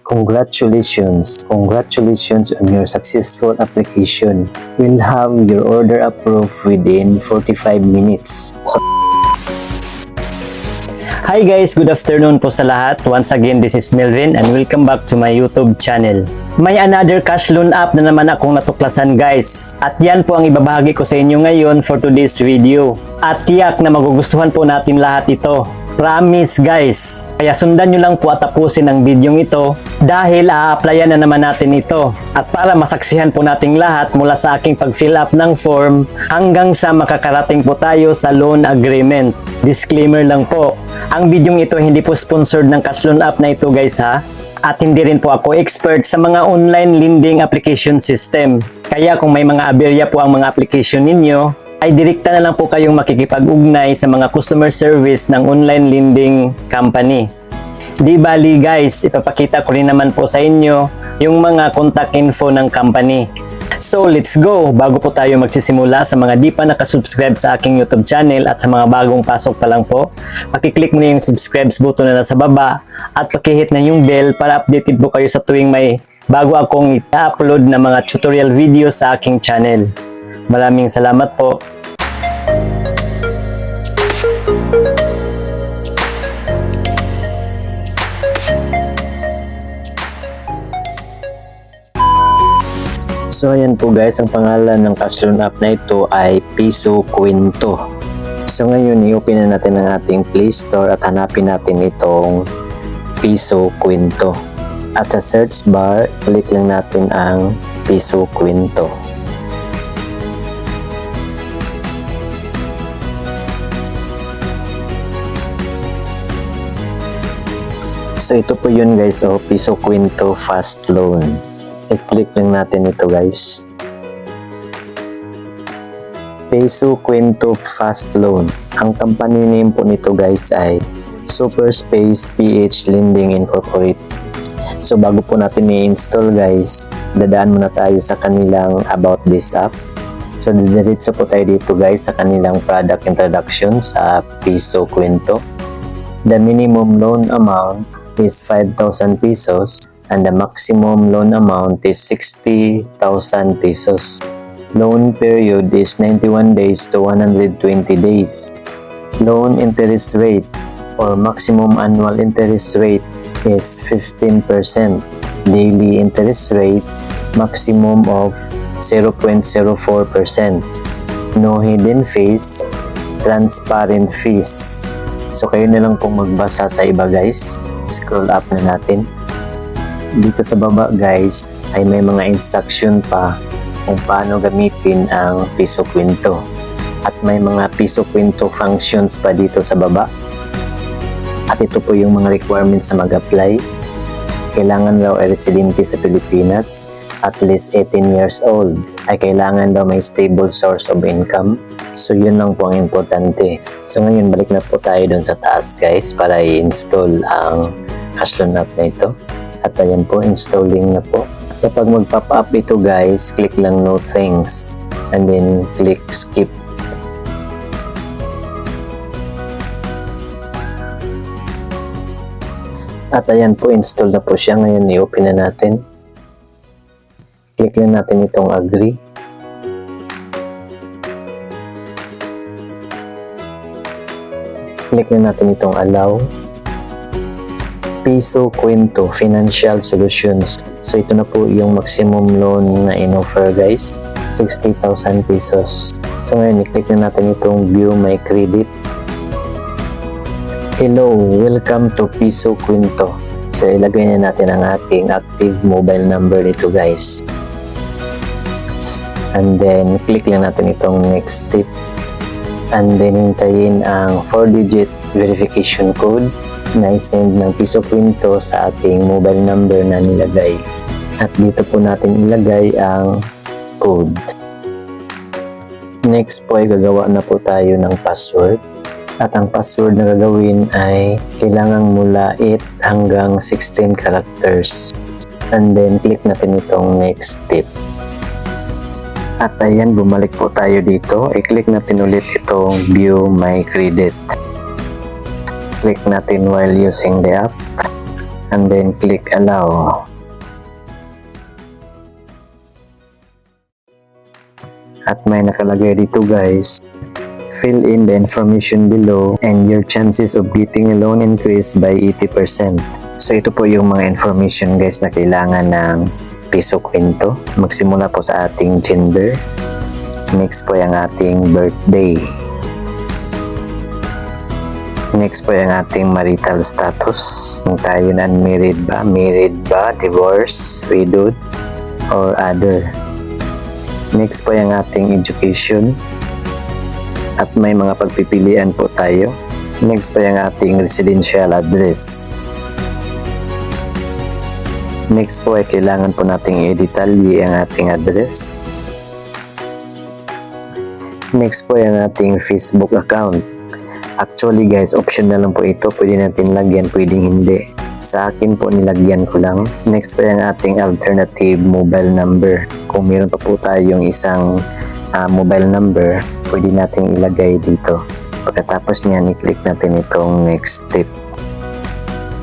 Congratulations! Congratulations on your successful application. We'll have your order approved within 45 minutes. Hi guys! Good afternoon po sa lahat. Once again, this is Melvin and welcome back to my YouTube channel. May another cash loan app na naman akong natuklasan guys. At yan po ang ibabahagi ko sa inyo ngayon for today's video. At tiyak na magugustuhan po natin lahat ito. Promise guys. Kaya sundan nyo lang po at tapusin ang video ito dahil a-applyan na naman natin ito. At para masaksihan po nating lahat mula sa aking pag-fill up ng form hanggang sa makakarating po tayo sa loan agreement. Disclaimer lang po, ang video ito hindi po sponsored ng cash loan app na ito guys ha. At hindi rin po ako expert sa mga online lending application system. Kaya kung may mga aberya po ang mga application ninyo, ay direkta na lang po kayong makikipag-ugnay sa mga customer service ng online lending company. Di bali guys, ipapakita ko rin naman po sa inyo yung mga contact info ng company. So let's go! Bago po tayo magsisimula, sa mga di pa nakasubscribe sa aking YouTube channel at sa mga bagong pasok pa lang po, pakiclick mo na yung subscribe button na nasa baba at pakihit na yung bell para updated po kayo sa tuwing may bago akong i-upload na mga tutorial video sa aking channel. Maraming salamat po. So ayan po guys, ang pangalan ng cash loan app na ito ay Piso Kwento. So ngayon i-open na natin ang ating Play Store at hanapin natin itong Piso Kwento. At sa search bar, click lang natin ang Piso Kwento. So ito po yun guys, so Piso Kwento Fast Loan. I-click lang natin ito guys. Piso Kwento Fast Loan. Ang company name po nito guys ay Super Space PH Lending Incorporated. So bago po natin i-install guys, dadaan muna tayo sa kanilang about this app. So diretso po tayo dito guys sa kanilang product introduction sa Piso Kwento. The minimum loan amount is 5,000 pesos and the maximum loan amount is 60,000 pesos. Loan period is 91 days to 120 days. Loan interest rate or maximum annual interest rate is 15%. Daily interest rate maximum of 0.04%. No hidden fees, transparent fees. So kayo na lang pong magbasa sa iba guys. Scroll up na natin. Dito sa baba guys ay may mga instruction pa kung paano gamitin ang Piso Kwento. At may mga Piso Kwento functions pa dito sa baba. At ito po yung mga requirements na mag-apply. Kailangan daw ay residente sa Pilipinas, at least 18 years old. Ay kailangan daw may stable source of income. So yun lang po ang importante. So ngayon balik na po tayo dun sa taas guys para i-install ang cash loan app na ito. At ayan po, installing na po. Kapag mag-pop up ito guys, click lang no thanks and then click skip. At ayan po, install na po siya. Ngayon i-open na natin. Click lang natin itong agree. Click lang natin itong allow. Piso Kwento Financial Solutions. So ito na po yung maximum loan na in-offer guys, 60,000 pesos. So ngayon i-click na natin itong view my credit. Hello, welcome to Piso Kwento. So ilagay na natin ang ating active mobile number dito guys. And then click lang natin itong next step. And then hintayin ang 4-digit verification code na i-send ng Piso Kwento sa ating mobile number na nilagay. At dito po natin ilagay ang code. Next po ay gagawa na po tayo ng password. At ang password na gagawin ay kailangan mula 8 hanggang 16 characters. And then click natin itong next step. At ayan, bumalik po tayo dito. I-click natin ulit itong view my credit. Click natin while using the app. and then click allow. At may nakalagay dito guys, fill in the information below and your chances of getting a loan increase by 80%. So ito po yung mga information guys na kailangan ng piso kwento. Magsimula po sa ating gender. Next po yung ating birthday. Next po yung ating marital status. Kung tayo na married ba, divorce, widowed, or other. Next po yung ating education. At may mga pagpipilian po tayo. Next po yung ating residential address. Next po ay kailangan po nating i-detalye ang ating address. Next po yung ating Facebook account. Actually guys, optional lang po ito. Pwede natin lagyan, pwedeng hindi. Sa akin po nilagyan ko lang. Next po yung ating alternative mobile number. Kung meron pa po tayong isang mobile number, pwede natin ilagay dito. Pagkatapos niyan, i-click natin itong next step.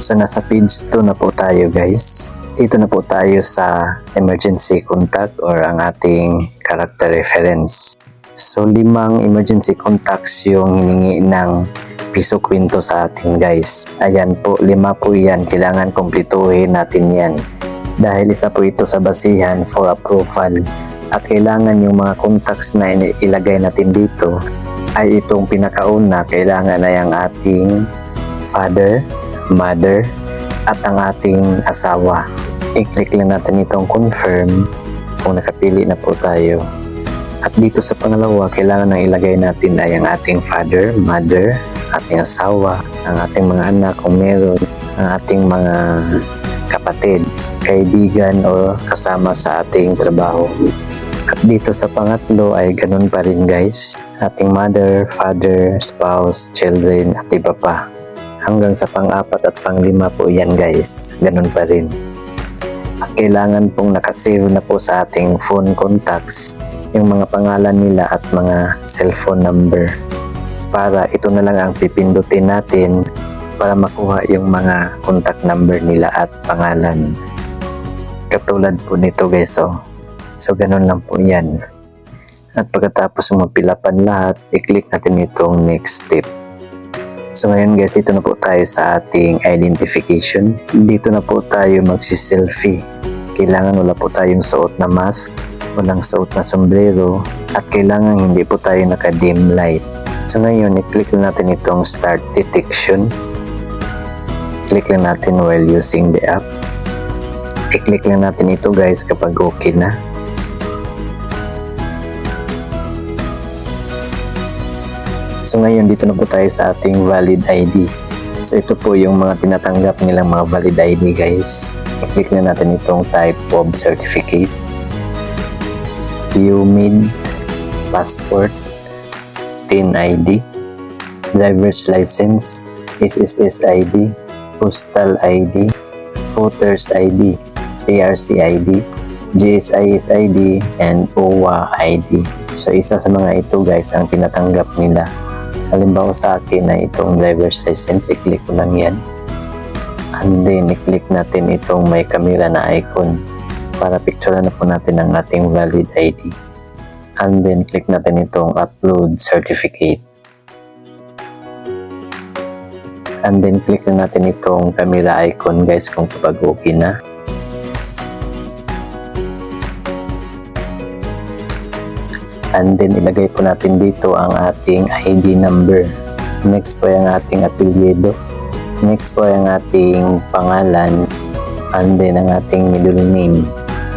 So nasa page 2 na po tayo guys. Dito na po tayo sa emergency contact or ang ating character reference. So 5 emergency contacts yung hiningi ng piso kwento sa atin guys. Ayan po, 5 po yan. Kailangan kumpletuhin natin yan. Dahil isa po ito sa basihan for approval. At kailangan yung mga contacts na ilagay natin dito ay itong pinakauna. Kailangan ay ang ating father, mother, at ang ating asawa. I-click lang natin itong confirm kung nakapili na po tayo. At dito sa pangalawa, kailangan nang ilagay natin ay ang ating father, mother, ating asawa, ang ating mga anak kung meron, ang ating mga kapatid, kaibigan o kasama sa ating trabaho. At dito sa pangatlo ay ganun pa rin guys, ating mother, father, spouse, children at iba pa. Hanggang sa pang-4 at pang-5 po yan guys, ganun pa rin. At kailangan pong nakasave na po sa ating phone contacts yung mga pangalan nila at mga cellphone number. Para ito na lang ang pipindutin natin para makuha yung mga contact number nila at pangalan. Katulad po nito guys. So ganun lang po yan. At pagkatapos mapilapan lahat, i-click natin itong next step. So ngayon guys, dito na po tayo sa ating identification. Dito na po tayo magsi-selfie. Kailangan wala po tayong suot na mask, walang suot na sombrero, at kailangan hindi po tayo naka-dim light. So ngayon, i-click lang natin itong start detection. Click lang natin while using the app. I-click lang natin ito guys kapag okay na. So ngayon, dito na po tayo sa ating valid ID. So ito po yung mga tinatanggap nilang mga valid ID guys. I-click na natin itong type of certificate. UMID, passport, TIN ID, driver's license, SSS ID, postal ID, voters ID, ARC ID, GSIS ID, and OWA ID. So isa sa mga ito guys ang tinatanggap nila. Halimbawa sa akin na itong driver's license, i-click ko lang yan. And then i-click natin itong may camera na icon para picturean na po natin ang ating valid ID. And then click natin itong upload certificate. And then click na natin itong camera icon guys kung kapag okay na. And then ilagay po natin dito ang ating ID number. Next po yung ating apelyido. Next po yung ating pangalan. And then ang ating middle name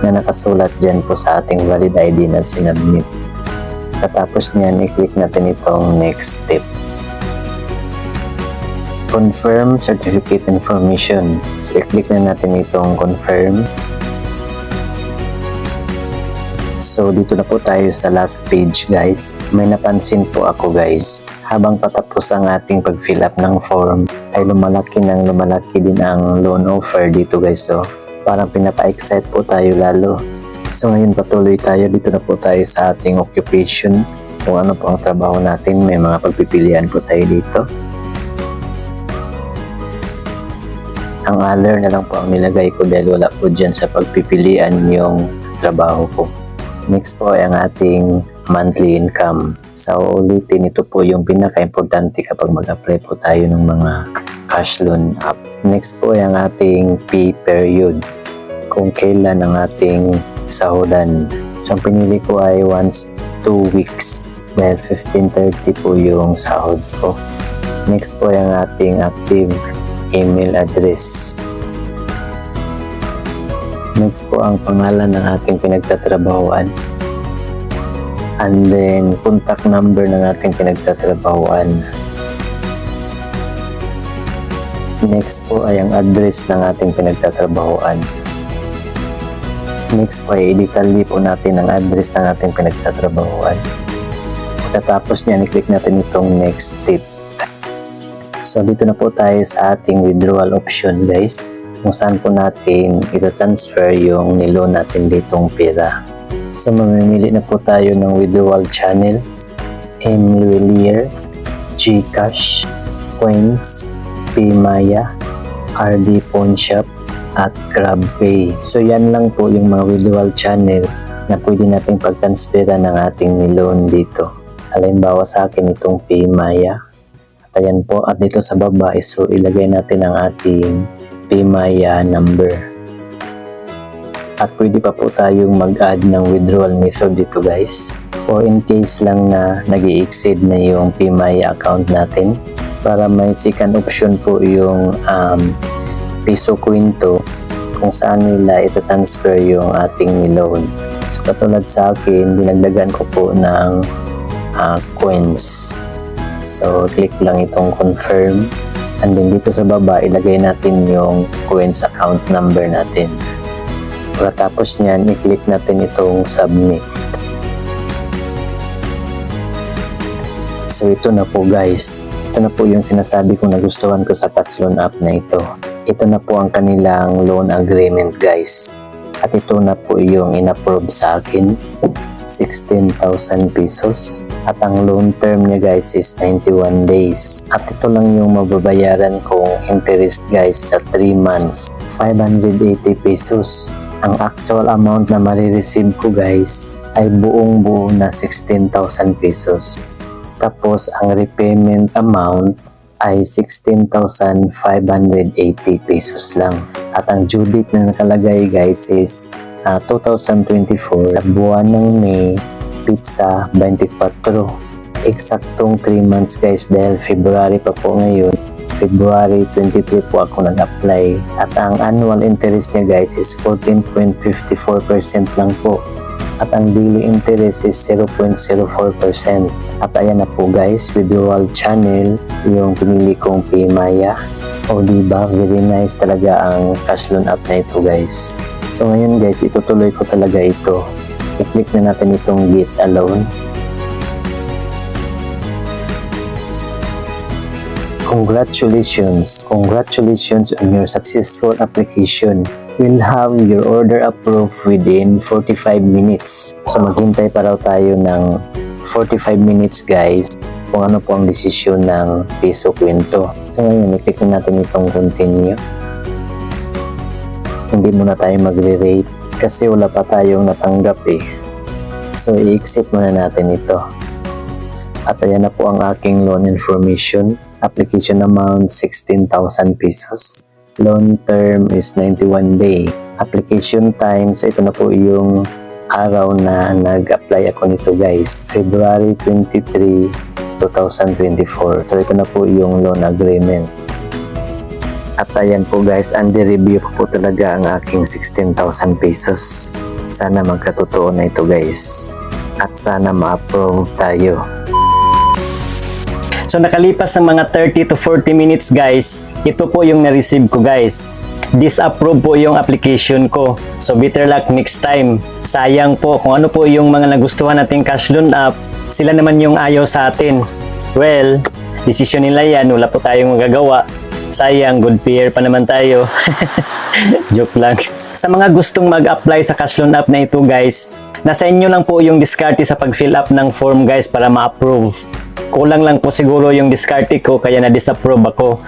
na nakasulat dyan po sa ating valid ID na sinubmit. Katapos niyan, i-click natin itong next step. Confirm certificate information. So, i-click na natin itong confirm. So, dito na po tayo sa last page guys. May napansin po ako guys. Habang patapos ang ating pag-fill up ng form, ay lumalaki din ang loan offer dito guys. So, parang pinapa-excite po tayo lalo. So ngayon patuloy tayo, dito na po tayo sa ating occupation. Kung ano po ang trabaho natin, may mga pagpipilian po tayo dito. Ang other na lang po ang nilagay ko dahil wala po dyan sa pagpipilian yung trabaho ko. Next po ay ang ating monthly income. Sa ulitin, ito po yung pinaka-importante kapag mag-apply po tayo ng mga cash loan app. Next po ay ang ating pay period. Kung kailan ang ating sahudan. So, ang pinili ko ay once 2 weeks. Dahil 15:30 po yung sahod ko. Next po ay ang ating active email address. Next po ang pangalan ng ating pinagtatrabahuan. And then, contact number ng ating pinagtatrabahuan. Next po ay ang address ng ating pinagtatrabahuan. Next po ay i-detalye po natin ang address ng ating pinagtatrabahuan. Pagkatapos niyan, i-click natin itong next step. So, dito na po tayo sa ating withdrawal option, guys. Kung saan po natin ita-transfer yung niloan natin ditong pera. So, mamimili na po tayo ng withdrawal channel. Emluelier, GCash, Coins, Paymaya, RD Pawn Shop, at GrabPay. So, yan lang po yung mga withdrawal channel na pwede nating pag-transfera ng ating niloan dito. Halimbawa sa akin itong Paymaya. At ayan po, at dito sa baba, so ilagay natin ang ating Paymaya number. At pwede pa po tayong mag-add ng withdrawal method dito, guys. For in case lang na nag-i-exceed na yung Paymaya account natin, para may second option po yung Piso Kwento kung saan nila ita-transfer yung ating niloan. So katulad sa akin, dinagdagan ko po ng coins. So click lang itong confirm, and then dito sa baba ilagay natin yung coins account number natin. Pagkatapos nyan, i-click natin itong submit. So ito na po, guys. Ito na po yung sinasabi kong nagustuhan ko sa cash loan app na ito. Ito na po ang kanilang loan agreement, guys. At ito na po yung in-approve sa akin, 16,000 pesos. At ang loan term niya, guys, is 91 days. At ito lang yung mababayaran kong interest, guys, sa 3 months, 580 pesos. Ang actual amount na marireceive ko, guys, ay buong-buo na 16,000 pesos. Tapos, ang repayment amount ay 16,580 pesos lang. At ang due date na nakalagay, guys, is 2024 sa buwan ng May, pizza 24. Eksaktong 3 months, guys, dahil February pa po ngayon. February 23 po ako nag-apply. At ang annual interest niya, guys, is 14.54% lang po. At ang daily interest is 0.04%. At ayan na po, guys, withdrawal channel, yung pinili kong Paymaya. O diba, very nice talaga ang cash loan app na ito, guys. So ngayon, guys, itutuloy ko talaga ito. I-click na natin itong get a loan. Congratulations! Congratulations on your successful application. We'll have your order approved within 45 minutes. So maghintay pa raw tayo ng 45 minutes, guys, kung ano po ang desisyon ng Piso Kwento. So ngayon, i-click na natin itong continue. Hindi muna tayo magre-rate kasi wala pa tayong natanggap eh. So i-exit muna natin ito. At ayan na po ang aking loan information. Application amount 16,000 pesos. Loan term is 91 day. Application time, so ito na po yung araw na nag-apply ako nito, guys. February 23, 2024. So ito na po yung loan agreement. At ayan po, guys, under review po talaga ang aking 16,000 pesos. Sana magkatotoo na ito, guys. At sana ma-approve tayo. So nakalipas ng mga 30 to 40 minutes, guys, ito po yung na-receive ko, guys. Disapprove po yung application ko. So better luck next time. Sayang po kung ano po yung mga nagustuhan nating cash loan app, sila naman yung ayaw sa atin. Well, desisyon nila yan, wala po tayong magagawa. Sayang, good pair pa naman tayo. Joke lang. Sa mga gustong mag-apply sa cash loan app na ito, guys, nasa inyo lang po yung diskarte sa pag-fill up ng form, guys, para ma-approve. Kulang lang po siguro yung diskarte ko kaya na-disapprove ako.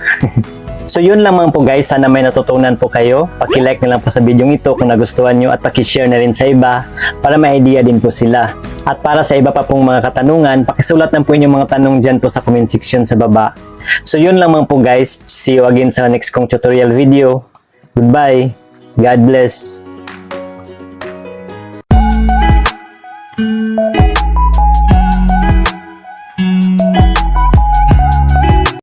So yun lamang po guys, sana may natutunan po kayo. Paki-like na lang po sa video ito kung nagustuhan nyo at paki-share na rin sa iba para may idea din po sila. At para sa iba pa pong mga katanungan, pakisulat lang po inyong mga tanong dyan po sa comment section sa baba. So yun lamang po guys, see you again sa next kong tutorial video. Goodbye, God bless.